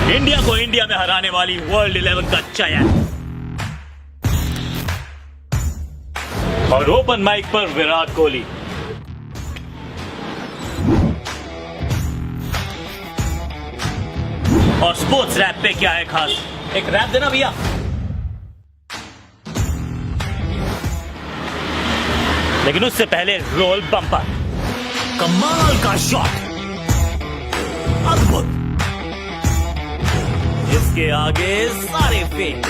India को India में हराने वाली वर्ल्ड 11 का चयन। और ओपन माइक पर विराट कोहली। और स्पोर्ट्स रैप पे क्या है खास, एक रैप देना भैया। लेकिन उससे पहले रोल बम्पर। कमाल का शॉट, अद्भुत, इसके आगे सारे फेल।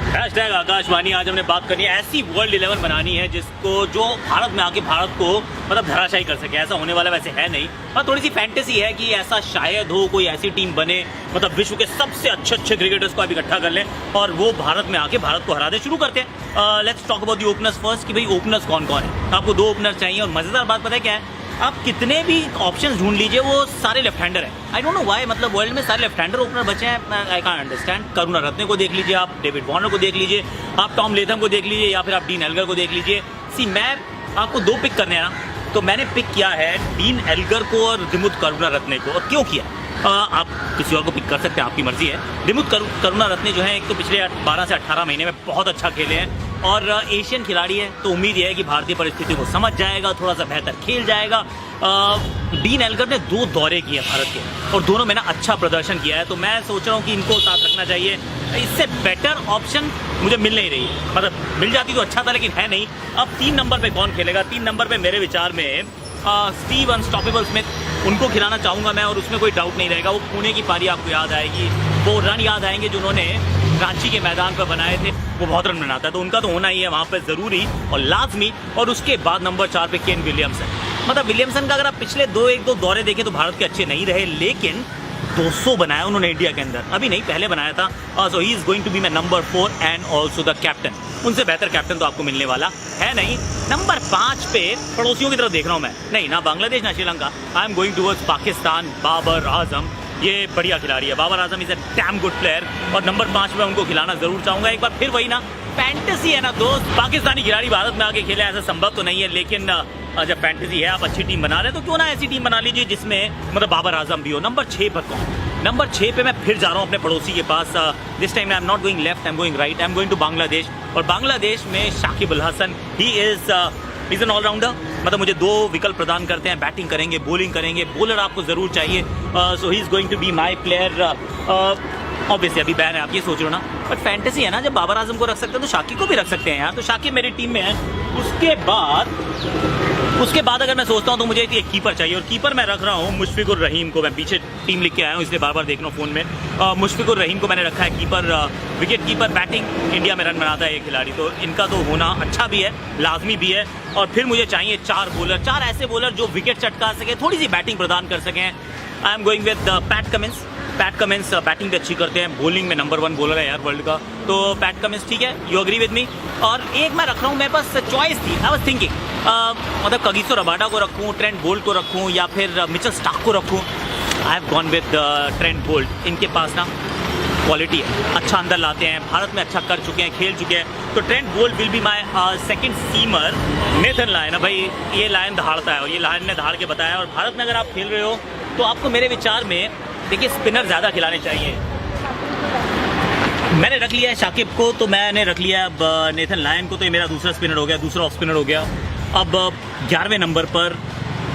हैशटैग आकाशवाणी। आज हमने बात करनी है, ऐसी वर्ल्ड 11 बनानी है जिसको, जो भारत में आके भारत को मतलब धराशायी कर सके। ऐसा होने वाला वैसे है नहीं, पर थोड़ी सी फैंटेसी है कि ऐसा शायद हो, कोई ऐसी टीम बने, मतलब विश्व के सबसे अच्छे क्रिकेटर्स को आप इकट्ठा कर लें और वो भारत में आके भारत को हरा दे। शुरू करते हैं। Let's talk about the openers first, कि भाई ओपनर्स कौन कौन है। आपको 2 ओपनर चाहिए और मजेदार बात पता है क्या है, आप कितने भी ऑप्शंस ढूंढ लीजिए वो सारे लेफ्ट हैंडर हैं। आई डोंट नो व्हाई, मतलब वर्ल्ड में सारे लेफ्ट हैंडर ओपनर बचे हैं। I can't understand. करुणा रत्ने को देख लीजिए आप, डेविड वार्नर को देख लीजिए आप, टॉम लेथम को देख लीजिए, या फिर आप डीन एल्गर को देख लीजिए। सी, मैं आपको 2 पिक करने हैं ना, तो मैंने पिक किया है डीन एल्गर को और दिमुथ करुणारत्ने को। और क्यों किया, आप किसी और को पिक कर सकते हैं, आपकी मर्जी है। दिमुथ करुणारत्ने जो है, एक तो पिछले 12 से 18 महीने में बहुत अच्छा खेले हैं और एशियन खिलाड़ी है, तो उम्मीद है कि भारतीय परिस्थितियों को समझ जाएगा, थोड़ा सा बेहतर खेल जाएगा। डीन एल्गर ने 2 दौरे किए भारत के और दोनों में ना अच्छा प्रदर्शन किया है, तो मैं सोच रहा हूँ कि इनको साथ रखना चाहिए। इससे बेटर ऑप्शन मुझे मिल नहीं रही, मतलब मिल जाती तो अच्छा था, लेकिन है नहीं। अब 3 नंबर पे कौन खेलेगा? 3 नंबर पे मेरे विचार में स्टीव अनस्टॉपेबल स्मिथ, उनको खिलाना चाहूंगा मैं, और उसमें कोई डाउट नहीं रहेगा। वो पुणे की पारी आपको याद आएगी, वो रन याद आएंगे जो उन्होंने रांची के मैदान पर बनाए थे, वो बहुत रन बनाता है, तो उनका तो होना ही है वहां पर जरूरी और लाजमी। और उसके बाद नंबर 4 पे केन विलियमसन। मतलब विलियमसन का अगर आप पिछले 1-2 दौरे देखें तो भारत के अच्छे नहीं रहे, लेकिन 200 बनाया उन्होंने इंडिया के अंदर, अभी नहीं पहले बनाया था। So he is going to be my number 4 and also the captain. उनसे बेहतर कैप्टन तो आपको मिलने वाला है नहीं। नंबर 5 पे पड़ोसियों की तरफ देख रहा हूं मैं, नहीं ना बांग्लादेश ना Sri Lanka, I am going towards Pakistan. Babar Azam, ये बढ़िया खिलाड़ी है। Babar Azam is a damn good player और नंबर 5 पे उनको खिलाना जरूर चाहूंगा। एक बार फिर वही ना, फैंटेसी है ना दोस्त, पाकिस्तानी खिलाड़ी भारत में आके खेले, ऐसा संभव तो नहीं है, लेकिन जब फैंटेसी है, आप अच्छी टीम बना रहे हैं, तो क्यों ना ऐसी टीम बना लीजिए जिसमें मतलब बाबर आजम भी हो। नंबर 6 पर कौन? नंबर 6 पे मैं फिर जा रहा हूँ अपने पड़ोसी के पास। This time I am not going left, I am going right, I am going to Bangladesh. और बांग्लादेश में Shakib Al Hasan, he is an allrounder, मतलब मुझे 2 विकल्प प्रदान करते हैं, बैटिंग करेंगे, बॉलिंग करेंगे, बॉलर आपको जरूर चाहिए। So he is going to be my player. Obviously अभी बैन है, आप ये सोच रहे हो ना, बट फैंटेसी है ना, जब बाबर आजम को रख सकते हैं तो शाकिब को भी रख सकते हैं यार। तो शाकिब मेरी टीम में है। उसके बाद अगर मैं सोचता हूँ तो मुझे एक कीपर चाहिए, और कीपर मैं रख रहा हूँ मुशफिकुर रहीम को। मैं पीछे टीम लिख के आया हूँ, इसलिए बार बार देख रहा हूँ फोन में। मुशफिकुर रहीम को मैंने रखा है keeper, wicket keeper. Batting India में रन बनाता है ये खिलाड़ी, तो इनका तो होना अच्छा भी है, लाजमी भी है। और फिर मुझे चाहिए 4 बॉलर, 4 ऐसे बॉलर जो विकेट चटका सके, थोड़ी सी बैटिंग प्रदान कर सकें। आई am going with PAT Cummins. PAT Cummins batting भी अच्छी करते हैं, बॉलिंग में नंबर 1 बॉलर है यार वर्ल्ड का, तो पैट कमिंस ठीक है। You agree with me? और एक मैं रख रहा हूँ, मेरे पास चॉइस थी, आई वाज थिंकिंग मतलब कगिसो रबाडा को रखूँ, ट्रेंट बोल्ट को रखूँ, या फिर मिचेल स्टार्क को रखूँ। I have gone with Trent Boult. इनके पास ना क्वालिटी है, अच्छा अंदर लाते हैं, भारत में अच्छा कर चुके हैं, खेल चुके हैं, तो Trent Boult will be my second seamer. Nathan Lyon, भाई ये लायन दहाड़ता है और ये लायन ने दहाड़ के बताया। और भारत में अगर आप खेल रहे हो तो आपको मेरे विचार में देखिए स्पिनर ज़्यादा खिलाने चाहिए। मैंने रख लिया है शाकिब को, तो मैंने रख लिया अब नेथन लायन को, तो ये मेरा दूसरा स्पिनर हो गया, दूसरा ऑफ स्पिनर हो गया। अब 11वें नंबर पर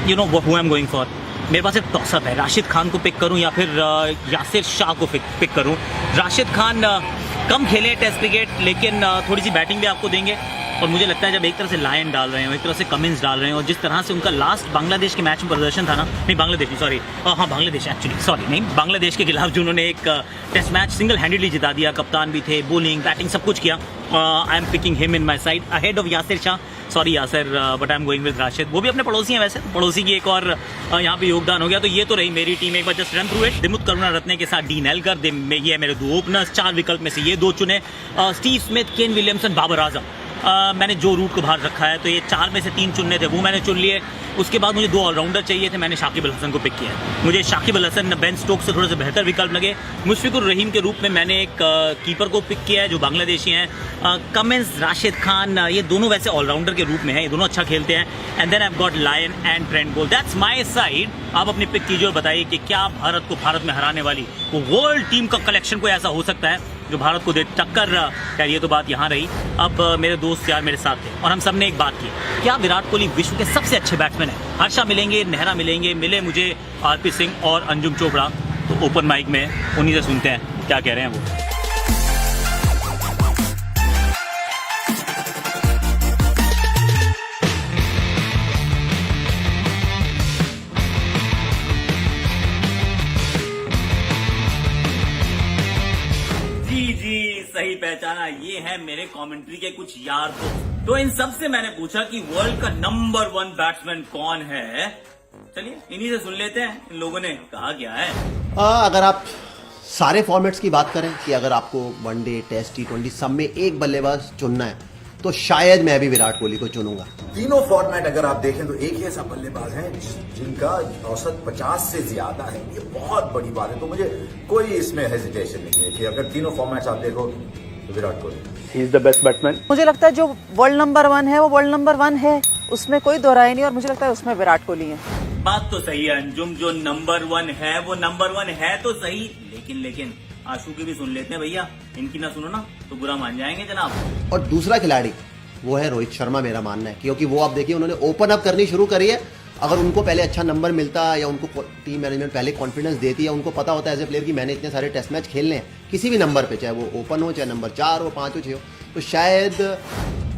you know who I am going for. मेरे पास एक टॉसअप है, राशिद खान को पिक करूं या फिर यासिर शाह को पिक करूं। राशिद खान कम खेले टेस्ट क्रिकेट, लेकिन थोड़ी सी बैटिंग भी आपको देंगे। और मुझे लगता है जब एक तरह से लायन डाल रहे हो, एक तरह से कमिंस डाल रहे हो, और जिस तरह से उनका लास्ट बांग्लादेश के मैच में प्रदर्शन था ना, नहीं बांग्लादेश सॉरी, हाँ बांग्लादेश एक्चुअली, सॉरी नहीं, बांग्लादेश के खिलाफ जो उन्होंने एक टेस्ट मैच सिंगल हैंडेडली जिता दिया, कप्तान भी थे, बॉलिंग बैटिंग सब कुछ किया। I am picking him in my side ahead of Yasir Shah. Sorry Yasir, but I am going with Rashid. वो भी अपने पड़ोसी हैं वैसे, पड़ोसी की एक और यहाँ पे योगदान हो गया। तो ये तो रही मेरी टीम, एक बार just run through it. Dimuth Karunaratne के साथ डीन एल्गर, ये है मेरे 2 ओपनर्स। 4 विकल्प में से ये 2 चुने, Steve Smith, Kane Williamson, Babar Azam. मैंने जो रूट को बाहर रखा है, तो ये 4 में से 3 चुनने थे, वो मैंने चुन लिए। उसके बाद मुझे 2 ऑलराउंडर चाहिए थे, मैंने शाकिब अल हसन को पिक किया है। मुझे शाकिब अल हसन बेन स्टोक्स से थोड़े से बेहतर विकल्प लगे। मुशफिकुर रहीम के रूप में मैंने एक कीपर को पिक किया है जो बांग्लादेशी हैं। कमिंस, राशिद खान, ये दोनों वैसे ऑलराउंडर के रूप में हैं, ये दोनों अच्छा खेलते हैं। And then I have got Lyon and Trent Boult. That's my side. आप अपनी पिक कीजिए और बताइए कि क्या भारत को भारत में हराने वाली वो वर्ल्ड टीम का कलेक्शन कोई ऐसा हो सकता है जो भारत को दे टक्कर। खैर ये तो बात यहाँ रही। अब मेरे दोस्त यार मेरे साथ थे और हम सब ने एक बात की, क्या विराट कोहली विश्व के सबसे अच्छे बैट्समैन हैं? हर्षा मिलेंगे, नेहरा मिलेंगे, मिले मुझे आरपी सिंह और अंजुम चोपड़ा। तो ओपन माइक में उन्हीं से सुनते हैं क्या कह रहे हैं वो। सही पहचाना, ये है मेरे कमेंट्री के कुछ यार दोस्त। तो इन सब से मैंने पूछा कि वर्ल्ड का नंबर 1 बैट्समैन कौन है। चलिए इन्हीं से सुन लेते हैं इन लोगों ने कहा क्या है। अगर आप सारे फॉर्मेट्स की बात करें कि अगर आपको वनडे, टेस्ट, T20 सब में एक बल्लेबाज चुनना है तो शायद मैं भी विराट कोहली को चुनूंगा। तीनों फॉर्मेट अगर आप देखें तो एक ही ऐसा बल्लेबाज है जिनका औसत 50 से ज्यादा है। ये बहुत बड़ी बात है। तो मुझे कोई इसमें हेजिटेशन नहीं है कि अगर तीनों फॉर्मेट्स आप देखो तो विराट कोहली ही इज द बेस्ट बैट्समैन। मुझे लगता है जो वर्ल्ड नंबर 1 है वो वर्ल्ड नंबर 1 है, उसमें कोई दो राय नहीं। और मुझे लगता है उसमें विराट कोहली है। बात तो सही है अंजुम, जो नंबर 1 है वो नंबर 1 है तो सही, लेकिन आशू की भी सुन लेते हैं भैया। इनकी ना सुनो ना तो बुरा मान जाएंगे जनाब। और दूसरा खिलाड़ी वो है रोहित शर्मा, मेरा मानना है, क्योंकि वो आप देखिए उन्होंने ओपन अप करनी शुरू करी है। अगर उनको पहले अच्छा नंबर मिलता या उनको टीम मैनेजमेंट पहले कॉन्फिडेंस देती है, उनको पता होता है एज ए प्लेयर कि मैंने इतने सारे टेस्ट मैच खेलने हैं किसी भी नंबर पे, चाहे वो ओपन हो, चाहे नंबर 4 हो, 5 हो, 6 हो, तो शायद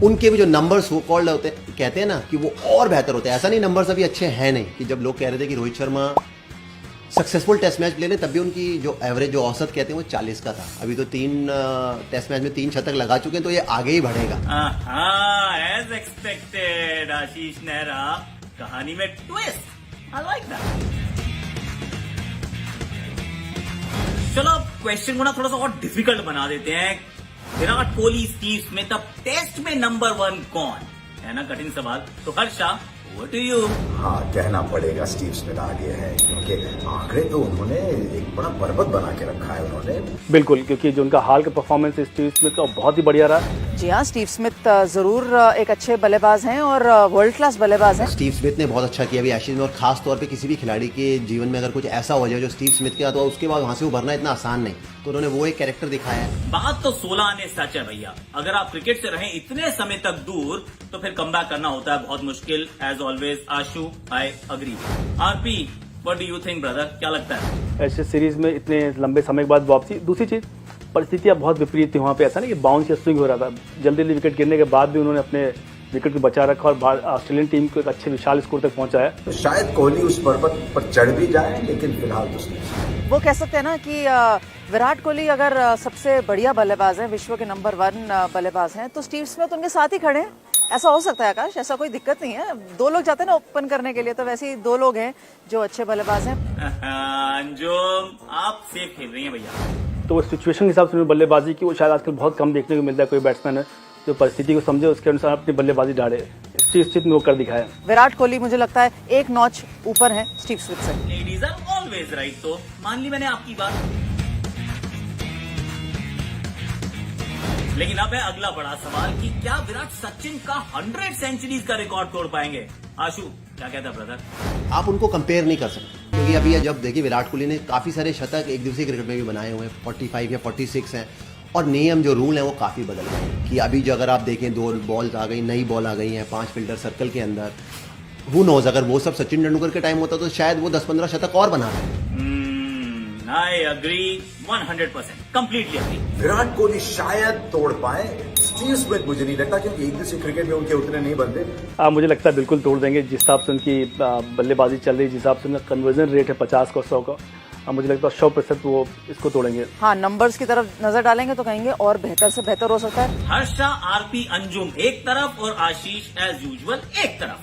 उनके भी जो नंबर सो कॉल्ड होते कहते हैं ना कि वो और बेहतर होते हैं। ऐसा नहीं नंबर्स अभी अच्छे हैं नहीं, कि जब लोग कह रहे थे कि Rohit Sharma successful test match ले लें तब भी उनकी जो एवरेज जो औसत कहते हैं वो 40 का था। अभी तो 3 टेस्ट मैच में 3 शतक लगा चुके हैं, तो ये आगे ही बढ़ेगा। एज एक्सपेक्टेड आशीष नेहरा, कहानी में ट्विस्ट। I like that. चलो अब क्वेश्चन को ना थोड़ा सा और डिफिकल्ट बना देते हैं। विराट कोहली, स्टीव स्मिथ, अब टेस्ट में नंबर 1 कौन है ना? कठिन सवाल। तो हर्षा, What do you? हाँ, कहना पड़ेगा स्टीव स्मिथ आगे है, क्योंकि आंकड़े तो उन्होंने एक बड़ा पर्वत बना के रखा है उन्होंने। बिल्कुल, क्योंकि जो उनका हाल का परफॉर्मेंस स्टीव स्मिथ का बहुत ही बढ़िया रहा। जी हाँ, स्टीव स्मिथ जरूर एक अच्छे बल्लेबाज हैं और वर्ल्ड क्लास बल्लेबाज हैं। स्टीव स्मिथ ने बहुत अच्छा किया अभी एशेज में, और खास तौर पे किसी भी खिलाड़ी के जीवन में अगर कुछ ऐसा हो जाए जो स्टीव स्मिथ के, तो उसके बाद वहां से उभरना इतना आसान नहीं, तो उन्होंने वो एक कैरेक्टर दिखाया है। बात तो 16 आने सच है भैया। अगर आप क्रिकेट से रहें इतने समय तक दूर तो फिर कमबैक करना होता है बहुत मुश्किल। As always Ashu, I agree. RP, what do you think brother, क्या लगता है? ऐसे सीरीज में इतने लंबे समय के बाद वापसी। दूसरी चीज, परिस्थितियां बहुत विपरीत थी वहाँ पे। ऐसा नहीं कि बाउंस या स्विंग हो रहा था, जल्दी विकेट गिरने के बाद भी उन्होंने अपने विकेट को बचा रखा और ऑस्ट्रेलियन टीम को एक अच्छे विशाल स्कोर तक पहुंचाया। तो शायद कोहली उस पर्वत पर चढ़ भी जाए, लेकिन फिलहाल तो नहीं। वो कह सकते हैं ना कि विराट कोहली अगर सबसे बढ़िया बल्लेबाज है, विश्व के नंबर 1 बल्लेबाज हैं, तो स्टीव स्मिथ उनके साथ ही खड़े हैं। ऐसा हो सकता है आकाश, ऐसा कोई दिक्कत नहीं है। 2 लोग जाते हैं ना ओपन करने के लिए, तो वैसे ही 2 लोग हैं जो अच्छे बल्लेबाज हैं। जो आप सेफ खेल रही हैं भैया। तो सिचुएशन के हिसाब से बल्लेबाजी की वो शायद आजकल बहुत कम देखने को मिलता है। कोई बैट्समैन है जो परिस्थिति को समझे, उसके अनुसार अपनी बल्लेबाजी डाले। स्टीव स्मिथ ने वो कर दिखाया। विराट कोहली मुझे लगता है एक नॉच ऊपर है स्टीव स्मिथ से। Ladies are always right. तो मान ली मैंने आपकी बात, लेकिन अब है अगला बड़ा सवाल कि क्या विराट सचिन का 100 सेंचुरीज का रिकॉर्ड तोड़ पाएंगे? आशु, क्या कहता है ब्रदर? आप उनको कंपेयर नहीं कर सकते, क्योंकि अभी जब देखिए विराट कोहली ने काफी सारे शतक एक दिवसीय क्रिकेट में भी बनाए हुए हैं, 45 या 46 हैं, और नियम जो रूल हैं वो काफ़ी बदल गए हैं। कि अभी जो अगर आप देखें 2 बॉल्स आ गई, नई बॉल आ गई हैं 5 फील्डर सर्कल के अंदर। हु नोज, अगर वो सब सचिन तेंदुलकर के टाइम होता तो शायद वो 10-15 शतक और बनाते। I agree 100%, completely agree. Virat Kohli शायद तोड़ पाए, स्टीव स्मिथ मुझे नहीं लगता, क्योंकि एक दिवसीय क्रिकेट में उनके उतने नहीं बनते। मुझे लगता है बिल्कुल तोड़ देंगे। जिस हिसाब से उनकी बल्लेबाजी चल रही है, जिस हिसाब से उनका कन्वर्जन रेट है 50 का 100 का, मुझे लगता है 100% वो इसको तोड़ेंगे। हाँ, नंबर्स की तरफ नजर डालेंगे तो कहेंगे और बेहतर से बेहतर हो सकता है। हर्षा, आरपी, अंजुम एक तरफ और आशीष एज यूजुअल एक तरफ।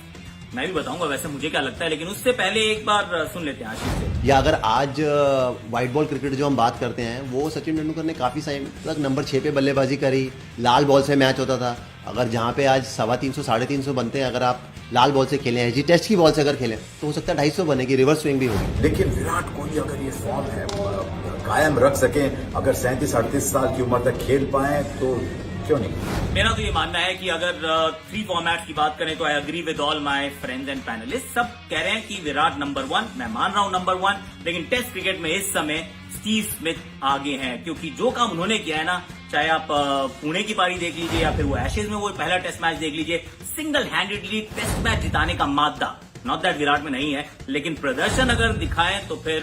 मैं भी बताऊंगा वैसे मुझे क्या लगता है, लेकिन उससे पहले एक बार सुन लेते हैं आशीष से। या अगर आज व्हाइट बॉल क्रिकेट जो हम बात करते हैं, वो सचिन तेंदुलकर ने काफी समय तक नंबर 6 पे बल्लेबाजी करी, लाल बॉल से मैच होता था, अगर जहाँ पे आज 350 350 बनते हैं, अगर आप लाल बॉल से खेलें, एसजी टेस्ट की बॉल से अगर खेलें, तो हो सकता है 250 बनेगी, रिवर्स स्विंग भी होगी। लेकिन विराट कोहली अगर ये फॉर्म है कायम रख सकें, अगर 37-38 साल की उम्र तक खेल पाए तो क्यों नहीं। मेरा तो ये मानना है कि अगर 3 फॉर्मेट्स की बात करें तो I agree with all my friends and panelist. सब कह रहे हैं कि विराट नंबर 1, मैं मान रहा हूं नंबर 1, लेकिन टेस्ट क्रिकेट में इस समय स्टीव स्मिथ आगे हैं, क्योंकि जो काम उन्होंने किया है ना, चाहे आप पुणे की पारी देख लीजिए या फिर वो एशेज में वो पहला टेस्ट मैच देख लीजिए, सिंगल हैंडेडली टेस्ट मैच जिताने का मादा, नॉट दैट विराट में नहीं है, लेकिन प्रदर्शन अगर दिखाएं तो फिर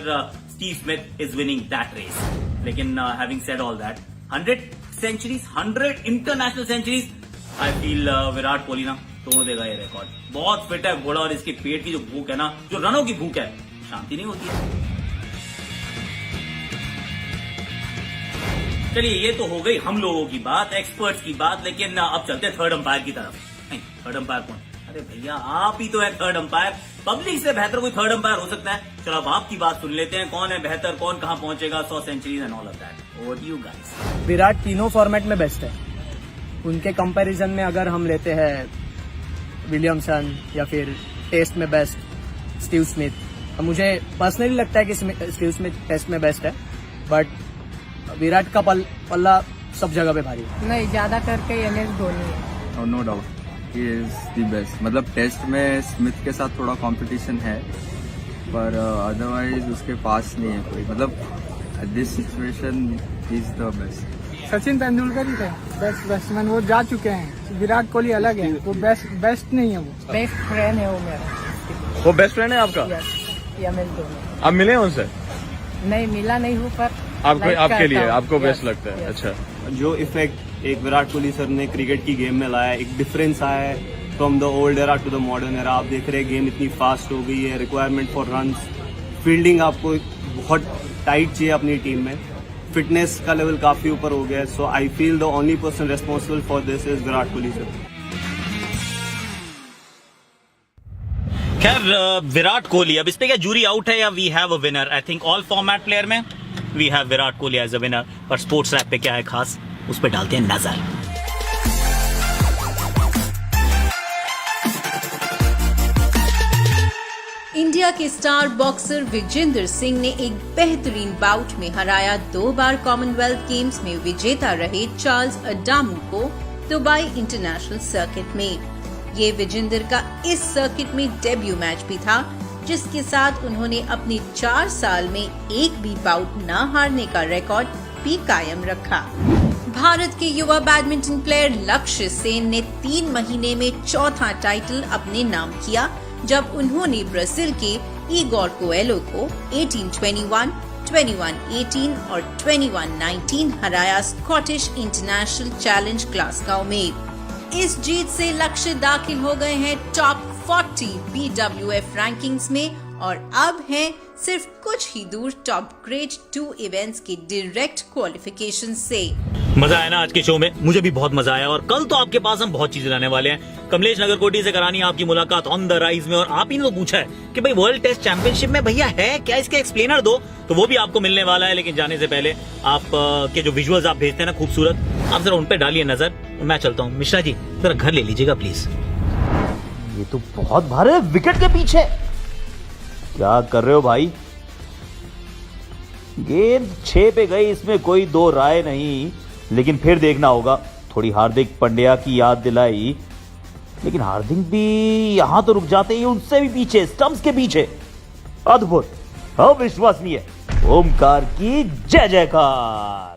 Steve Smith is winning that race. लेकिन having said all that, 100 centuries, 100 international centuries, I feel Virat Kohli ना तोड़ देगा ये रिकॉर्ड। बहुत फिट है घोड़ा, और इसके पेट की जो भूख है ना, जो रनों की भूख है, शांति नहीं होती है। चलिए ये तो हो गई हम लोगों की बात, एक्सपर्ट्स की बात, लेकिन अब चलते थर्ड अंपायर की तरफ। नहीं, थर्ड अंपायर कौन? अरे भैया आप ही तो है थर्ड अंपायर। पब्लिक से बेहतर कोई थर्ड अंपायर हो सकता है? चलो अब आपकी बात सुन लेते हैं, कौन है बेहतर, कौन कहां पहुंचेगा 100 centuries and all of that. Over to you guys. Virat तीनों फॉर्मेट में बेस्ट है। उनके कंपैरिजन में अगर हम लेते हैं विलियमसन या फिर टेस्ट में बेस्ट स्टीव स्मिथ, मुझे पर्सनली लगता है कि स्टीव स्मिथ टेस्ट में बेस्ट है, बट विराट का पल्ला सब जगह पे भारी है। नहीं, ज्यादा करके MS धोनी है। No doubt he is the best. मतलब टेस्ट में स्मिथ के साथ थोड़ा कंपटीशन है, पर अदरवाइज उसके पास नहीं है कोई। मतलब this situation is the best. Sachin Tendulkar ही थे बेस्ट बैट्समैन, वो जा चुके हैं। विराट कोहली अलग है, वो बेस्ट नहीं है, वो बेस्ट फ्रेंड है वो मेरा। वो बेस्ट फ्रेंड है आपका? Yes, MS Dhoni. आप मिले हैं उनसे? नहीं, मिला नहीं हूँ, पर आपको like आपके लिए करता हूँ। आपको बेस्ट Yes, लगता है? yes. अच्छा, जो इफेक्ट एक विराट कोहली सर ने क्रिकेट की गेम में लाया है, एक डिफरेंस आया है from the old era to the modern era. आप देख रहे हैं गेम इतनी फास्ट हो गई है, रिक्वायरमेंट फॉर रन्स, फील्डिंग आपको बहुत टाइट चाहिए अपनी टीम में, फिटनेस का लेवल काफी ऊपर हो गया है। So I feel the only person responsible for this is Virat Kohli sir. खैर विराट कोहली, अब इस पे क्या जूरी आउट है या we have a winner? I think all format player में we have Virat Kohli as a winner, पर स्पोर्ट्स रैप पे क्या है खास, उस पे डालते हैं नजर। इंडिया के स्टार बॉक्सर विजेंद्र सिंह ने एक बेहतरीन बाउट में हराया 2 बार कॉमनवेल्थ गेम्स में विजेता रहे चार्ल्स अडामू को दुबई इंटरनेशनल सर्किट में। ये विजेंद्र का इस सर्किट में डेब्यू मैच भी था, जिसके साथ उन्होंने अपने 4 साल में एक भी बाउट न हारने का रिकॉर्ड भी कायम रखा। भारत के युवा बैडमिंटन प्लेयर लक्ष्य सेन ने 3 महीने में 4था टाइटल अपने नाम किया, जब उन्होंने ब्राजील के इगोर कोएलो को 18-21, 21-18 और 21-19 हराया स्कॉटिश इंटरनेशनल चैलेंज ग्लासगो में। इस जीत से लक्ष्य दाखिल हो गए हैं टॉप 40 BWF रैंकिंग्स में और अब हैं सिर्फ कुछ ही दूर टॉप ग्रेड 2 इवेंट्स के डायरेक्ट क्वालिफिकेशन से। मजा आया ना आज के शो में? मुझे भी बहुत मजा आया, और कल तो आपके पास हम बहुत चीजें लाने वाले हैं। कमलेश नगरकोटी से करानी आपकी मुलाकात ऑन द राइज में, और आप ही ने तो पूछा है कि भाई वर्ल्ड टेस्ट चैंपियनशिप में भैया है क्या, इसके एक्सप्लेनर दो, तो वो भी आपको मिलने वाला है। लेकिन जाने से पहले आप के जो विजुअल्स आप भेजते हैं ना खूबसूरत, आप जरा उन पे डालिए नजर। मैं चलता हूँ, मिश्रा जी जरा घर ले लीजिएगा प्लीज। ये तो बहुत भारी है, विकेट के पीछे क्या कर रहे हो भाई? गेंद 6 पे गई, इसमें कोई 2 राय नहीं, लेकिन फिर देखना होगा। थोड़ी हार्दिक पांड्या की याद दिलाई, लेकिन हार्दिक भी यहां तो रुक जाते हैं, उनसे भी पीछे, स्टंप्स के पीछे। अद्भुत, अविश्वसनीय, ओमकार की जय जयकार।